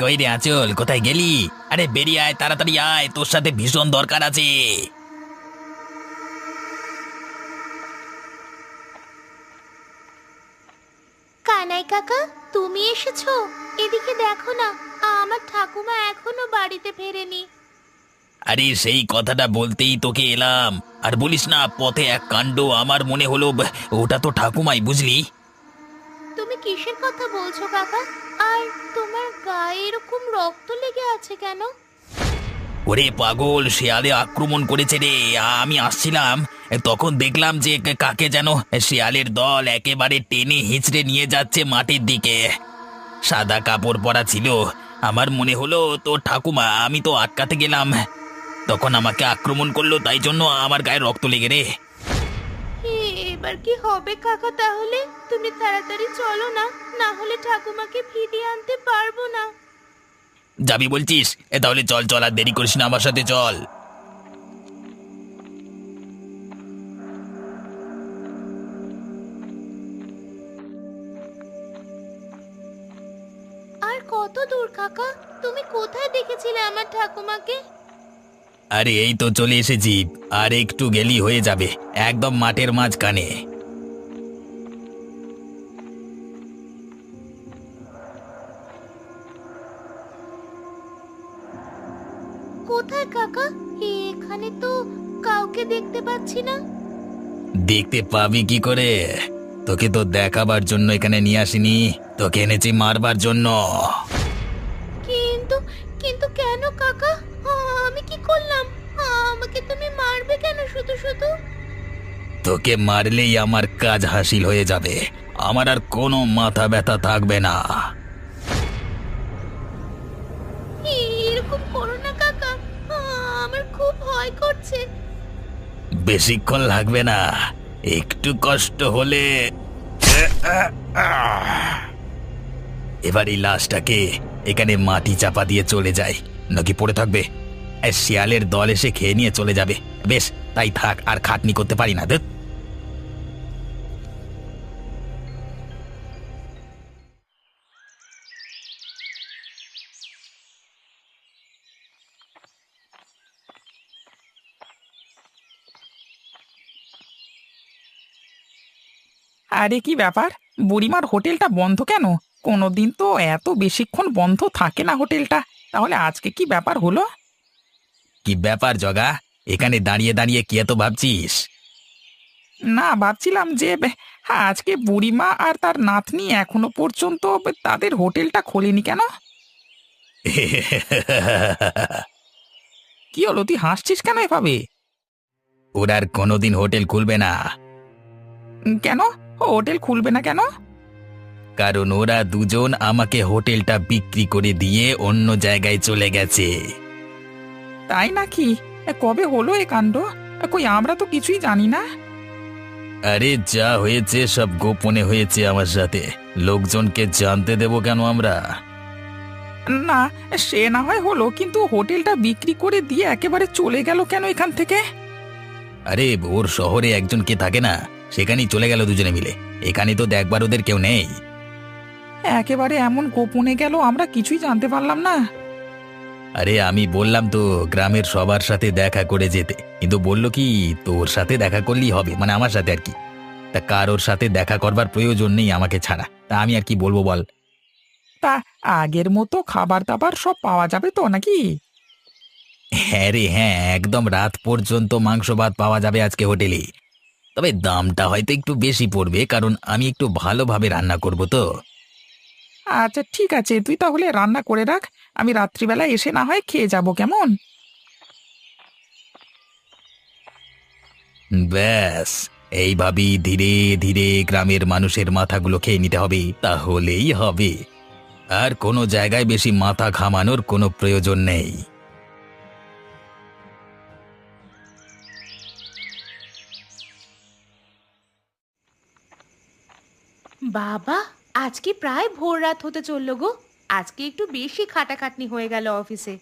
কই রে আঁচল, কোথায় গেলি? আরে বেরিয়ে আয়, তাড়াতাড়ি আয়, তোর সাথে ভীষণ দরকার আছে। কানাই কাকা, তুমি এসেছো? এদিকে দেখো না, আমার ঠাকুমা এখনো বাড়িতে ফেরেনি। আরে সেই কথাটা বলতেই তোকে এলাম। আর বলিস না, পথে এক কাণ্ড, আমার মনে হলো ওটা তো ঠাকুমাই, বুঝলি? তুমি কিসের কথা বলছো কাকা? আর তোমার গায়ে এরকম রক্ত লেগে আছে কেন? ওরে পাগল, শেয়ালে আক্রমণ করেছে রে। আমি আসছিলাম, তখন দেখলাম যে কাকে যেন শেয়ালের দল একেবারে টেনে হিঁচড়ে নিয়ে যাচ্ছে মাটির দিকে। সাদা কাপড় পরা ছিল। আমার মনে হলো তো ঠাকুমা, আমি তো আটকাতে গেলাম, তখন আমাকে আক্রমণ করলো, তাই জন্য আমার গায়ে রক্ত লেগে রে। এবার কি হবে কাকা? তাহলে তুমি তাড়াতাড়ি চলো না, না হলে ঠাকুমাকে ফিরিয়ে আনতে পারবো না। যাবি বলছিস? তাহলে চল চল, আর দেরি করিস না, আমার সাথে চল। আর কত দূর কাকা? তুমি কোথায় দেখেছিলে আমার ঠাকুমাকে? আরে এই তো চলে এসেছি, আর একটু গেলি হয়ে যাবে, একদম মাঠের মাঝখানে। কোথায় কাকা? এখানে তো কাউকে দেখতে পাচ্ছি না। দেখতে পাবি কি করে? তোকে তো দেখাবার জন্য এখানে নিয়ে আসিনি, তোকে এনেছি মারবার জন্য। কিন্তু কিন্তু কেন কাকা? আমি কি করলাম? আমাকে তুমি মারবে কেন শুধু শুধু? তোকে মারলেই আমার কাজ হাসিল হয়ে যাবে, আমার আর কোনো মাথা ব্যথা থাকবে না। এরকম করো না কাকা, আমার খুব ভয় করছে। বেশিক্ষণ লাগবে না, একটু কষ্ট হলে। এবার এই লাশটাকে এখানে মাটি চাপা দিয়ে চলে যায়, নাকি পড়ে থাকবে? শিয়ালের দল এসে খেয়ে নিয়ে চলে যাবে। বেশ, তাই থাক, আর খাটনি করতে পারি না। দেখ, আরে কি ব্যাপার, বুড়িমার হোটেলটা বন্ধ কেন? কোনোদিন তো এত বেশিক্ষণ বন্ধ থাকে না হোটেলটা। তাহলে আজকে কি ব্যাপার হলো? কি ব্যাপার জগা? এখানে দাঁড়িয়ে দাঁড়িয়ে কি এত ভাবছিস? না, ভাবছিলাম যে আজকে বুড়িমা আর তার নাতনি এখনো পর্যন্ত তাদের হোটেলটা খোলেনি কেন? কি হলো, তুই হাসছিস কেন এভাবে? ওরা আর কোনোদিন হোটেল খুলবে না, কেন? হোটেল খুলবে না কেন? কারণ ওরা দুজন আমাকে হোটেলটা বিক্রি করে দিয়ে অন্য জায়গায় চলে গেছে। তাই নাকি? কবে হলো এ কাণ্ড? কই, আমরা তো কিছুই জানি না। আরে যা হয়েছে সব গোপনে হয়েছে আমার সাথে, লোকজনকে জানতে দেব কেন আমরা? না, সে না হয় হলো, কিন্তু হোটেলটা বিক্রি করে দিয়ে একেবারে চলে গেল কেন এখান থেকে? আরে ওর শহরে একজন কে থাকে না, সেখানেই চলে গেল দুজনে মিলে। এখানে তো দেখবার ওদের কেউ নেই। একেবারে এমন গোপনে গেল, আমরা কিছুই জানতে পারলাম না। আরে আমি বললাম তো গ্রামের সবার সাথে দেখা করে যেতে, কিন্তু বললো কি তোর সাথে দেখা করলেই হবে, মানে আমার সাথে আর কি। তা কারোর সাথে দেখা করবার প্রয়োজন নেই আমাকে ছাড়া, তা আমি আর কি বলবো বল? তা আগের মতো খাবার দাবার সব পাওয়া যাবে তো নাকি? হ্যাঁ রে হ্যাঁ, একদম রাত পর্যন্ত মাংস ভাত পাওয়া যাবে আজকে হোটেলে। তবে দামটা হয়তো একটু বেশি পড়বে, কারণ আমি একটু ভালোভাবে রান্না করব তো। আচ্ছা ঠিক আছে, তুই তাহলে রান্না করে রাখ, আমি রাত্রিবেলা এসে না হয় খেয়ে যাব, কেমন? ব্যাস, এইভাবেই ধীরে ধীরে গ্রামের মানুষের মাথাগুলো খেয়ে নিতে হবে, তাহলেই হবে। আর কোনো জায়গায় বেশি মাথা ঘামানোর কোনো প্রয়োজন নেই। বাবা, আজকে প্রায় ভোর রাত হতে চললো গো। আজকে একটু বেশি খাটাখাটনি হয়ে গেল অফিসে।